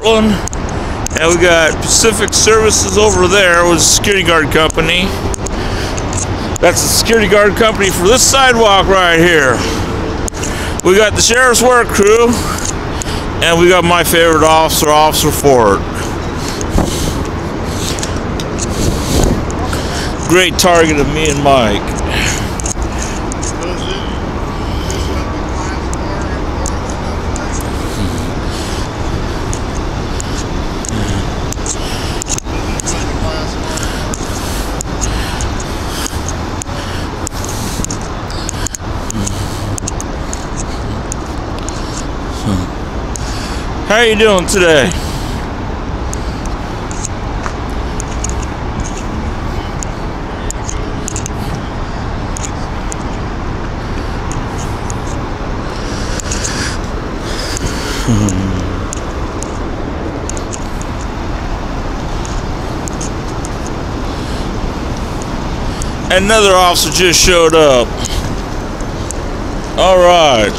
Portland. And we got Pacific Services over there with the security guard company. That's the security guard company for this sidewalk right here. We got the sheriff's work crew. And we got my favorite officer, Officer Ford. Great target of me and Mike. How are you doing today? Another officer just showed up. All right.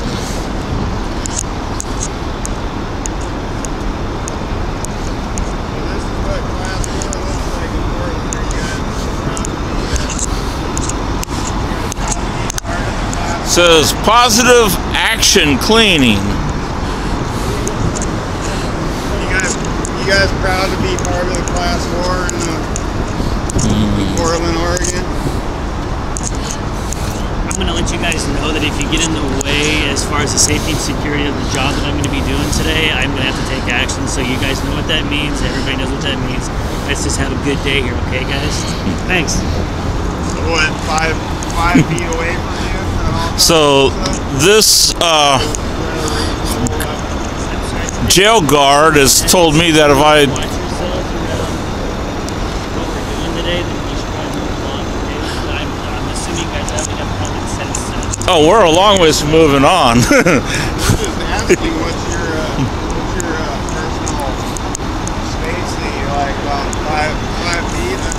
Says positive action cleaning. You guys proud to be part of the class 4 in Portland, Oregon? I'm going to let you guys know that if you get in the way as far as the safety and security of the job that I'm going to be doing today, I'm going to have to take action. So you guys know what that means. Everybody knows what that means. Let's just have a good day here, okay, guys? Thanks. So what, five feet away from you? So this jail guard has told me that if I we're a long ways from moving on. We're just asking what's your personal space that you like, about 5 feet? That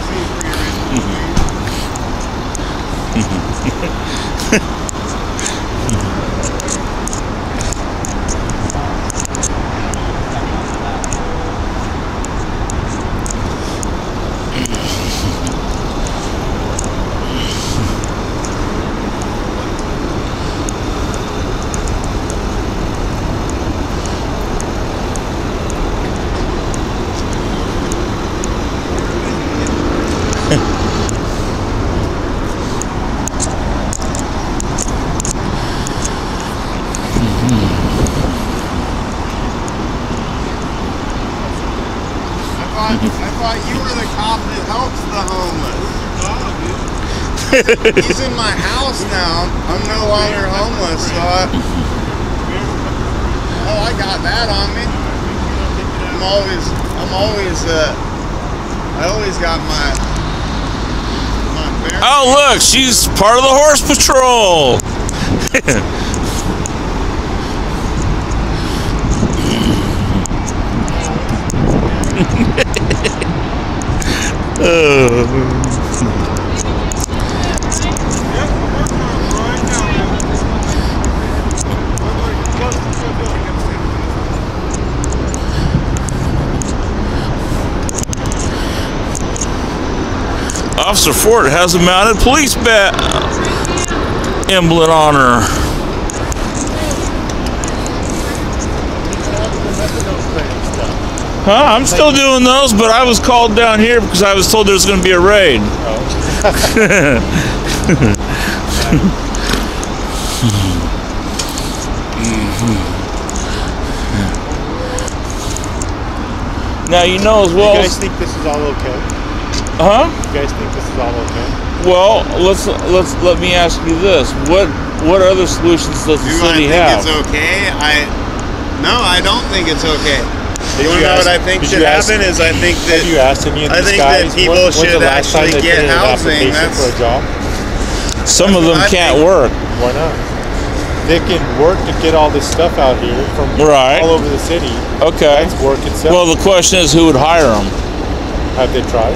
seems pretty reasonable. I thought you were the cop that helps the homeless. He's in my house now. I'm no longer homeless, so I got that on me. I always got my oh look, she's part of the horse patrol. Officer Ford has a mounted police emblem on her. Huh? I'm still doing those, but I was called down here because I was told there's going to be a raid. Now you know as well. You guys think this is all okay? Huh? You guys think this is all okay? Well, let me ask you this: what other solutions does the city have? Do I think it's okay? No, I don't think it's okay. You want to know what I think should happen? Is I think that have you asked any of I these think guys that people should actually get housing. That's for a job. Some of them can't work. Why not? They can work to get all this stuff out here from all over the city. Okay. That's work itself. Well, the question is, who would hire them? Have they tried?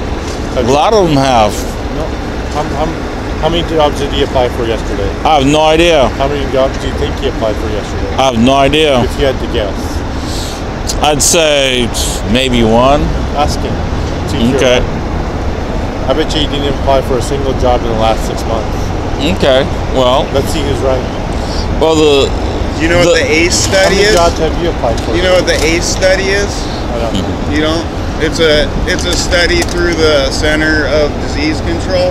A lot of them have. No. How many jobs did he apply for yesterday? I have no idea. How many jobs do you think he applied for yesterday? I have no idea. If you had to guess. I'd say maybe one. Ask him. See if you're Okay. right. I bet you he didn't apply for a single job in the last 6 months. Okay. Well, Let's see who's right. well, Do you know what the ACE How study many is? jobs have you applied for? You know what the ACE study is? I don't know. You don't? It's a study through the Center of Disease Control,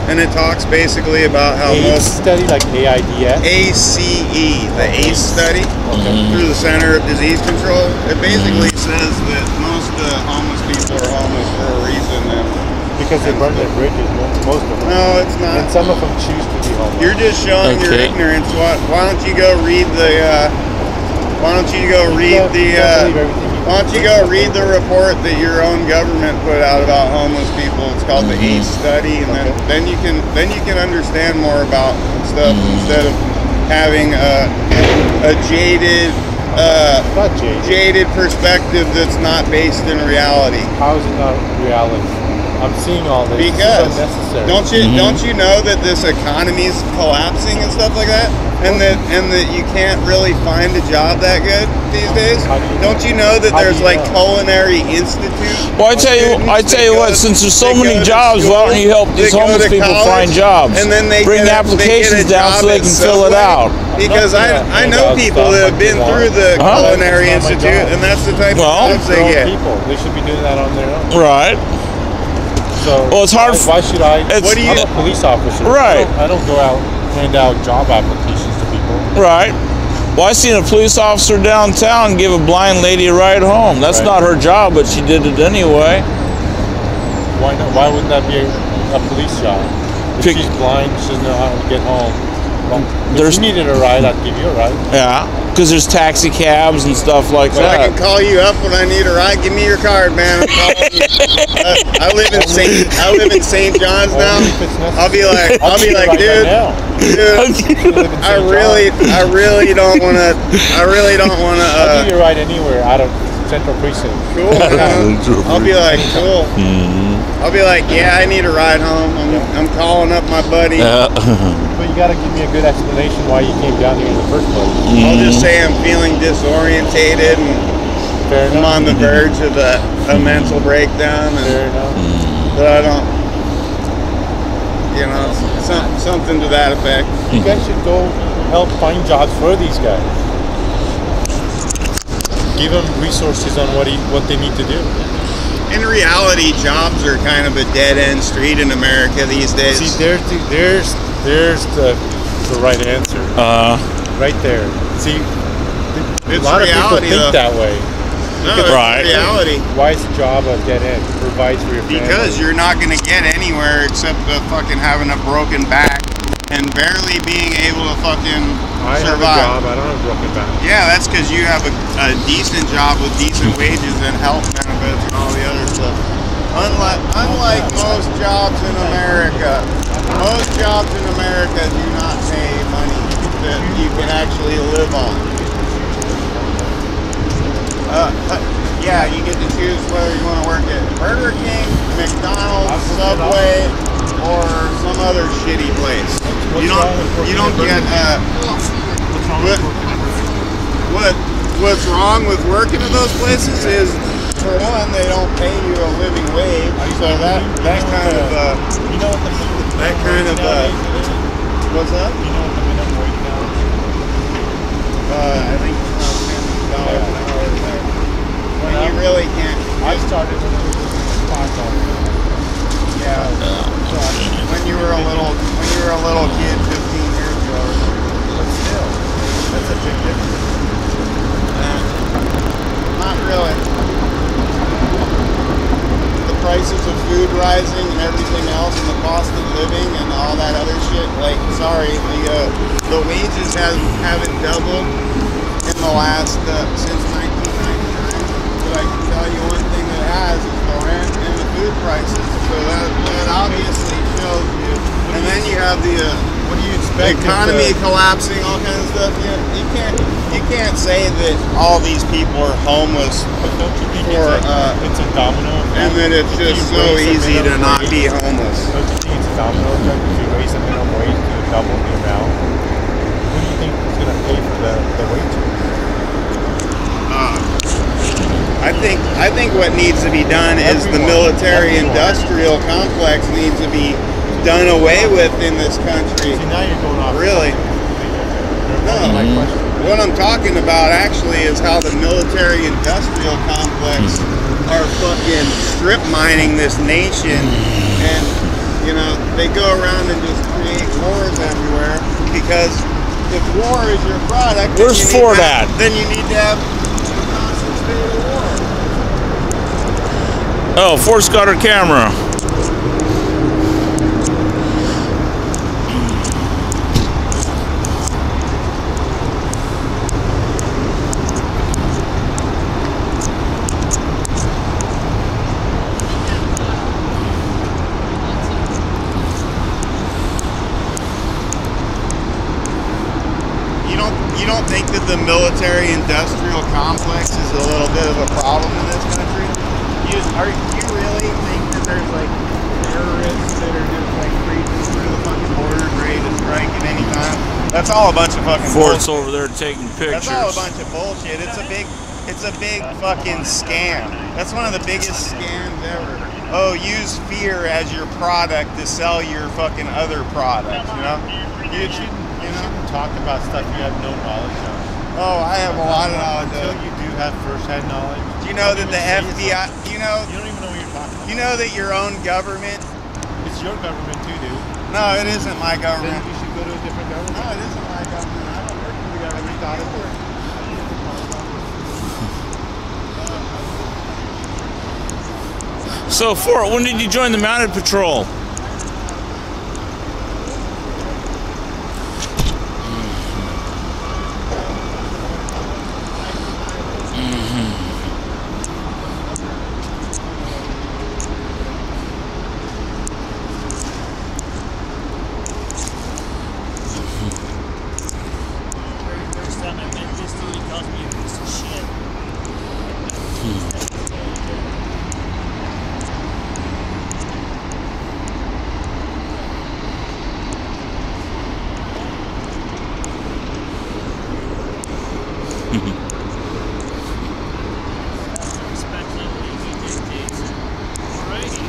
and it talks basically about how AIDS most study, like AIDS? ACE, the ACE study through the Center of Disease Control. It basically says that most homeless people are homeless for a reason. Because they burn their bridges, most of them. No, it's not. And some of them choose to be homeless. You're just showing your Okay. ignorance. Why don't you go read the? Why don't you go read the? Why don't you go read the report that your own government put out about homeless people? It's called the ACE study, and then you can understand more about stuff instead of having a jaded Not jaded. jaded perspective that's not based in reality. How is it not reality? I'm seeing all this. Because This is unnecessary. don't you know that this economy's collapsing and stuff like that, and that you can't really find a job that good these days? How do you Don't you know that How do there's you like know? culinary institute? well, I tell you what. Since there's so many jobs, why don't you help these homeless people find jobs? And then they bring get applications they get a down so job they at can fill it Subway. out. Because I know people that have been through the culinary That's not my institute, job. and that's the type Well, of jobs they They're get. people. They should be doing that on their own. Right. So Well, it's hard. why should I? It's- What do you- I'm a police officer. Right. I don't go out hand out job applications to people. Right. Well, I seen a police officer downtown give a blind lady a ride home. That's Right. not her job, but she did it anyway. Why not? Why wouldn't that be a police job? If Pick- she's blind, she doesn't know how to get home. Well, if There's- you needed a ride, I'd give you a ride. Yeah, because there's taxi cabs and stuff like So I that. can call you up when I need a ride. Give me your card, man. I'm calling you. I live in St. John's now. Only if it's necessary. I'll be like, I'll give you a ride right dude, now. dude, I really don't want to. I'll give you a ride anywhere out of Central Precinct. Cool, man. I'll be like, cool. I'll be like, yeah, I need a ride home. I'm calling up my buddy. But you gotta give me a good explanation why you came down here in the first place. I'll just say I'm feeling disorientated and Fair I'm enough. on the verge of a mental breakdown, Fair and enough. that I don't, something to that effect. You guys should go help find jobs for these guys. Give them resources on what they need to do. In reality, jobs are kind of a dead-end street in America these days. See, there's the right answer. Right there. See, a It's lot of people reality, think though. that way. No, it's Right. reality. Why is a job a dead end? It provides for your family. Because you're not going to get anywhere except fucking having a broken back and barely being able to fucking I have a survive. job. I don't have a broken back. Yeah, that's because you have a decent job with decent wages and health benefits and all the other stuff. Unlike most jobs in America, most jobs in America do not pay money that you can actually live on. Yeah, you get to choose whether you want to work at Burger King, McDonald's, Subway, or some other shitty place. You don't get what's wrong with working at those places is, for one, they don't pay you a living wage, so that kind of what's that? You know what the minimum wage now is? I think it's $10 an hour there. When you really can't. I started when it was $5. Yeah. When you were a little kid 15 years ago. But still, that's a big difference. Not really. The prices of food rising and everything else, and the cost of living and all that other shit. Like, sorry, the wages haven't doubled in the last since 1999. But I can tell you one thing that has is the rent and the food prices. So that obviously shows you. And then you have the What do you the expect? economy collapsing, all kinds of stuff. You can't say that all these people are homeless But don't you think for it's a domino effect? and that it's If just you so raise the easy to minimum not wage- be homeless. Don't you think it's a domino effect if you raise the minimum wage to double the amount? Who do you think is going to pay for the wages? I think what needs to be done is the military-industrial complex needs to be done away with in this country. See, now you're going off. Really? No. What I'm talking about actually is how the military-industrial complex are fucking strip mining this nation, and you know they go around and just create wars everywhere because if war is your product, where's Ford at? Then you need to have a constant state of war. Oh, Ford's got her camera. You don't think that the military-industrial complex is a little bit of a problem in this country? You really think that there's like terrorists that are just like creeping through the fucking border ready to strike at any time? That's all a bunch of fucking Ford's bullshit. over there taking pictures. That's all a bunch of bullshit. It's a big fucking scam. That's one of the biggest scams ever. Oh, use fear as your product to sell your fucking other products, you know? You shouldn't talk about stuff you have no knowledge of. Oh, I have a lot of knowledge Until of. you do have first-hand knowledge. Do you know that the FBI, You don't even know what you're talking about. you know that your own government, It's your government too, dude. no, it isn't my Then government. you should go to a different government. No, it isn't my government. I don't work for the government. thought it was. So, Ford, when did you join the Mounted Patrol? First time I met this dude, he calls me a piece of shit. Respect level he dictates. Alrighty.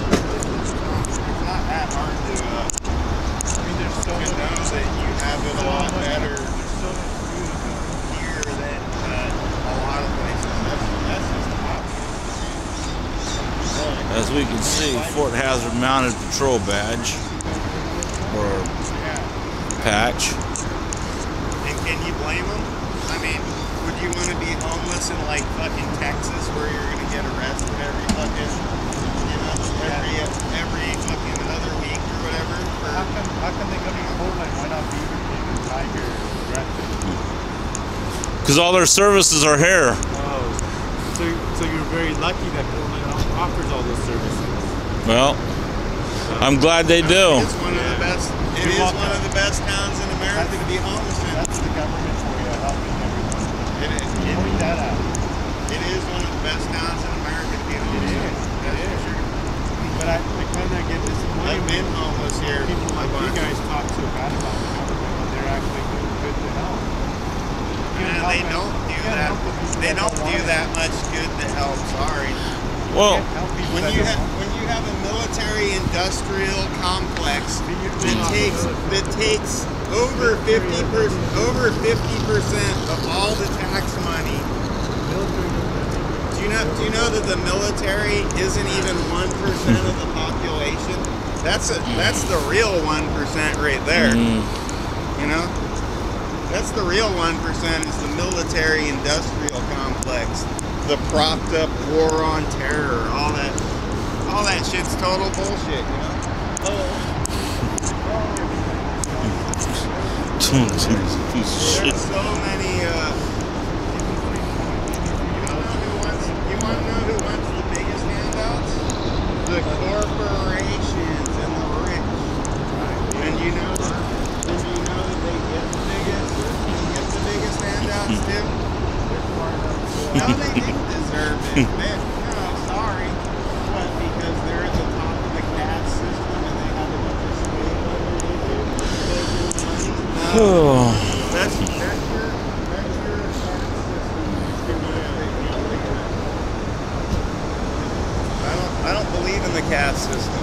It's not that hard to, I mean, there's so you know that you have it a lot better here than a lot of places. That's just the problem. As we can see, Fort has a Mounted Patrol badge or patch. And can you blame them? I mean, would you want to be homeless in like fucking Texas where you're gonna get arrested every fucking, you know, every fucking other week or whatever? How come they go to Portland? Why not Beaver King and Tiger and Redfin? Because all their services are here. Oh, so you're very lucky that Portland offers all those services. Well, I'm glad they do. It's one of the best. It is one of the best towns in America to be homeless in. That's the government for you, helping everyone. Point that out. It is one of the best towns in America to be homeless in. That's for sure. But I kind of get disappointed I've been when homeless here. people like you guys talk so bad about the government when they're actually doing good to help. They don't do that. They don't do that much good to help. Sorry. Well, When you have a military-industrial complex that takes over 50% of all the tax money. Do you know that the military isn't even 1% of the population? That's the real 1% right there. You know, that's the real 1% is the military-industrial complex. The propped up war on terror, all that shit's total bullshit, you know? There's so many, you want to know who wants the biggest handouts? The corporations and the rich. And you know that they get the biggest handouts too? No, they didn't deserve it. No, sorry. But because they're That's your tax system. I don't believe in the caste system.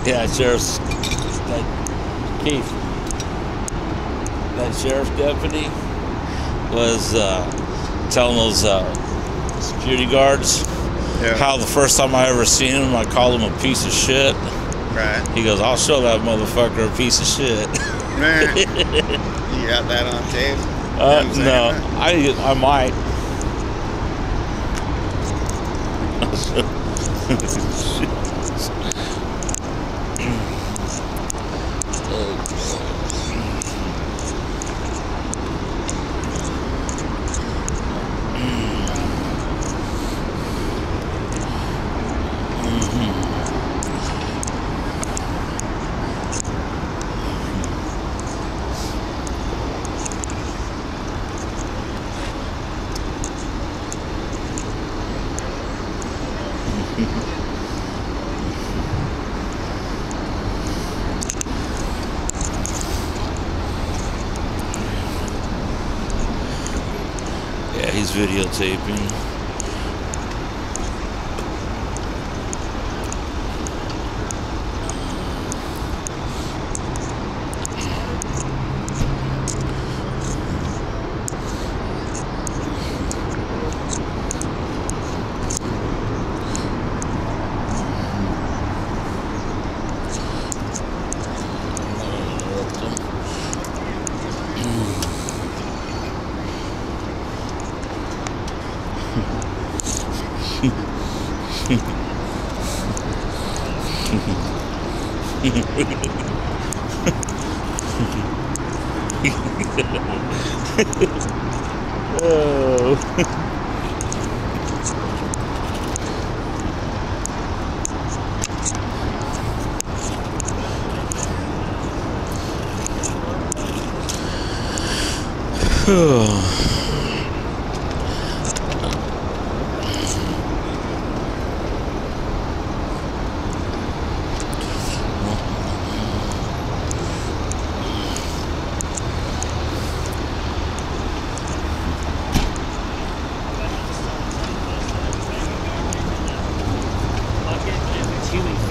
Yeah, sheriff's Keith. That sheriff deputy was telling those security guards how the first time I ever seen him, I called him a piece of shit. Right. He goes, "I'll show that motherfucker a piece of shit." Man, you got that on tape? No, I might. Yeah, he's videotaping.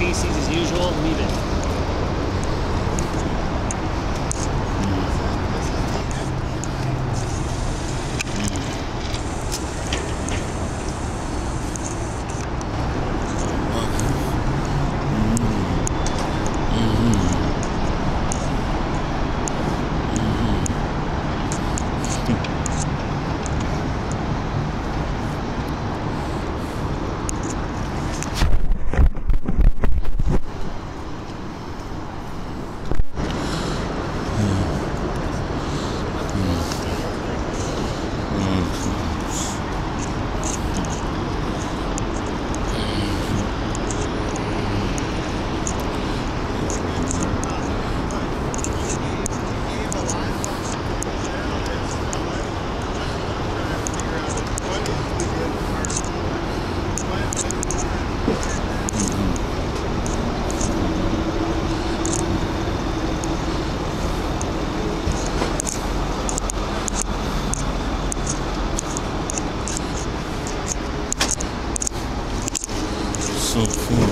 As usual, leave it. So cool.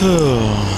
Oh.